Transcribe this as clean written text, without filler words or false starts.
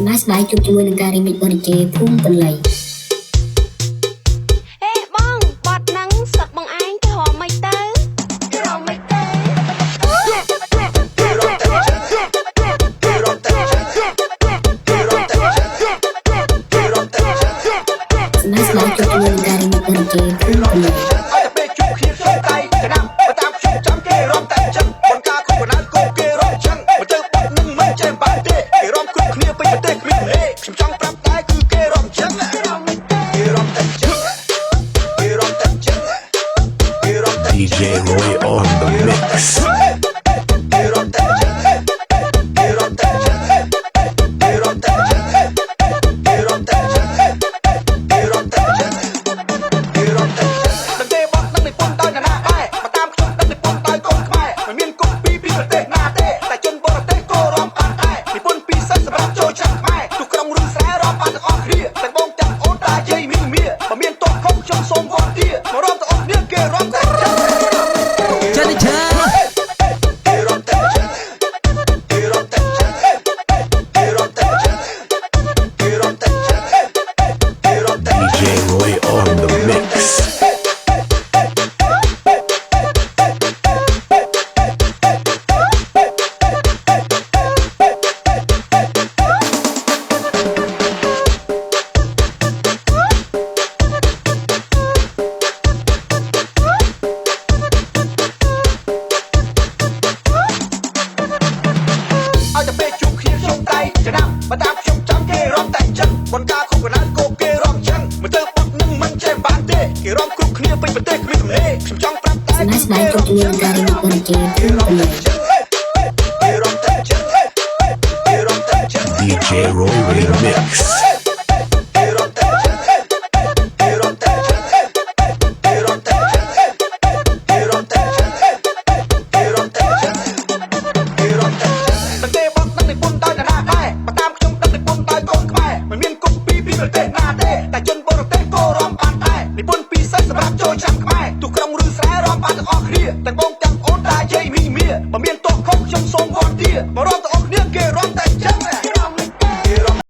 សម្រាប់ស្បាយជួបជាមួយនឹងការរីមិចបរិជេភូមិបន្លៃបងបត់ហ្នឹងស្លឹកបងឯងគេរំមិនទៅគេរំមិនទៅសម្រាប់ស្បាយជួបជាមួយនឹងការរីមិចបរិជេភូមិបន្លៃDJ Roy on the mix. DJ Roy Remix. Hãy subscribe cho kênh Ghiền Mì Gõ để không bỏ lỡ